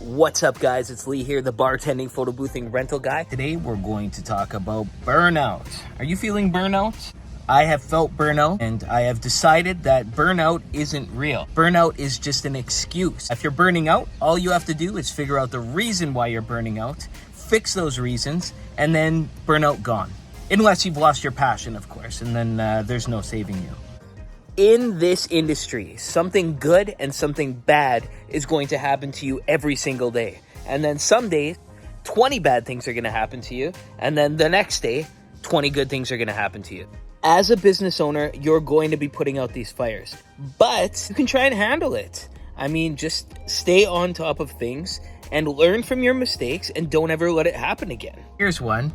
What's up, guys? It's Lee here, the bartending, photo boothing, rental guy. Today we're going to talk about burnout. Are you feeling burnout? I have felt burnout, and I have decided that burnout isn't real. Burnout is just an excuse. If you're burning out, all you have to do is figure out the reason why you're burning out, fix those reasons, and then burnout gone. Unless you've lost your passion, of course, and then there's no saving you. In this industry, something good and something bad is going to happen to you every single day. And then some days, 20 bad things are going to happen to you. And then the next day, 20 good things are going to happen to you. As a business owner, you're going to be putting out these fires. But you can try and handle it. I mean, just stay on top of things and learn from your mistakes and don't ever let it happen again. Here's one.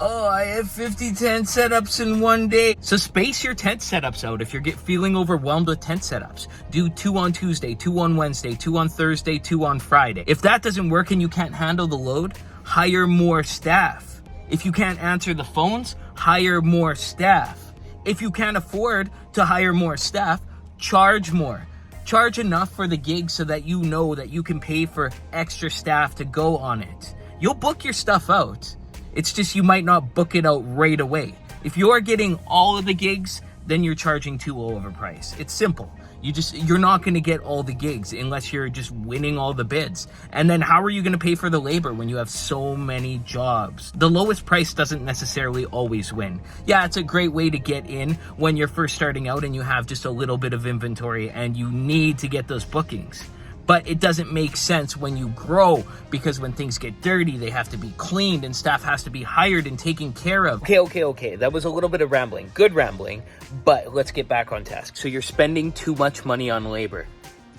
Oh, I have 50 tent setups in one day. So space your tent setups out if you're feeling overwhelmed with tent setups. Do 2 on Tuesday, 2 on Wednesday, 2 on Thursday, 2 on Friday. If that doesn't work and you can't handle the load, hire more staff. If you can't answer the phones, hire more staff. If you can't afford to hire more staff, charge more. Charge enough for the gig so that you know that you can pay for extra staff to go on it. You'll book your stuff out. It's just you might not book it out right away. If you're getting all of the gigs, then you're charging too low of a price. It's simple. You're not going to get all the gigs unless you're just winning all the bids. And then how are you going to pay for the labor when you have so many jobs? The lowest price doesn't necessarily always win. Yeah, it's a great way to get in when you're first starting out and you have just a little bit of inventory and you need to get those bookings. But it doesn't make sense when you grow, because when things get dirty, they have to be cleaned and staff has to be hired and taken care of. Okay. That was a little bit of rambling. Good rambling, but let's get back on task. So you're spending too much money on labor.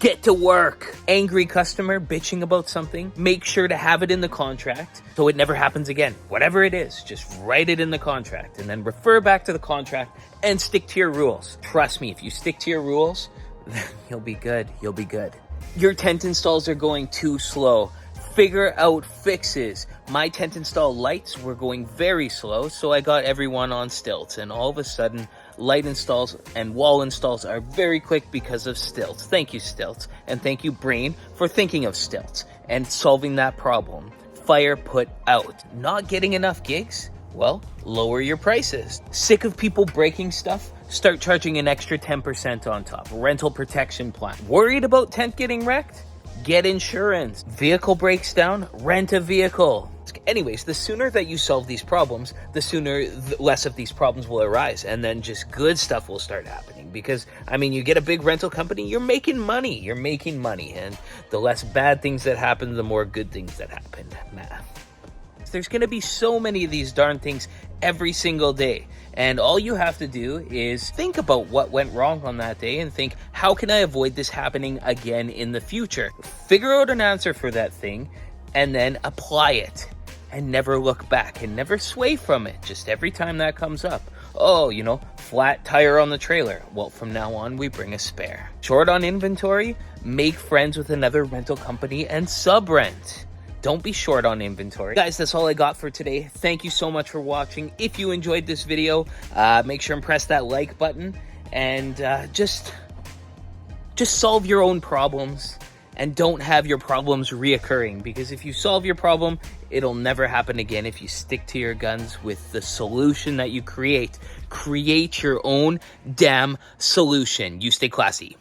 Get to work. Angry customer bitching about something, make sure to have it in the contract so it never happens again. Whatever it is, just write it in the contract and then refer back to the contract and stick to your rules. Trust me, if you stick to your rules, then you'll be good. You'll be good. Your tent installs are going too slow. Figure out fixes. My tent install lights were going very slow, so I got everyone on stilts. And all of a sudden, light installs and wall installs are very quick because of stilts. Thank you, stilts. And thank you, Brain, for thinking of stilts and solving that problem. Fire put out. Not getting enough gigs? Well, lower your prices. Sick of people breaking stuff? Start charging an extra 10% on top. Rental protection plan. Worried about tent getting wrecked? Get insurance. Vehicle breaks down? Rent a vehicle. Anyways, the sooner that you solve these problems, the sooner less of these problems will arise, and then just good stuff will start happening. Because, I mean, you get a big rental company, you're making money. And the less bad things that happen, the more good things that happen. Math. There's going to be so many of these darn things every single day. And all you have to do is think about what went wrong on that day and think, how can I avoid this happening again in the future? Figure out an answer for that thing and then apply it and never look back and never sway from it. Just every time that comes up. Oh, flat tire on the trailer. Well, from now on, we bring a spare. Short on inventory? Make friends with another rental company and sub-rent. Don't be short on inventory. Guys, that's all I got for today. Thank you so much for watching. If you enjoyed this video, make sure and press that like button and just solve your own problems and don't have your problems reoccurring, because if you solve your problem, it'll never happen again if you stick to your guns with the solution that you create. Create your own damn solution. You stay classy.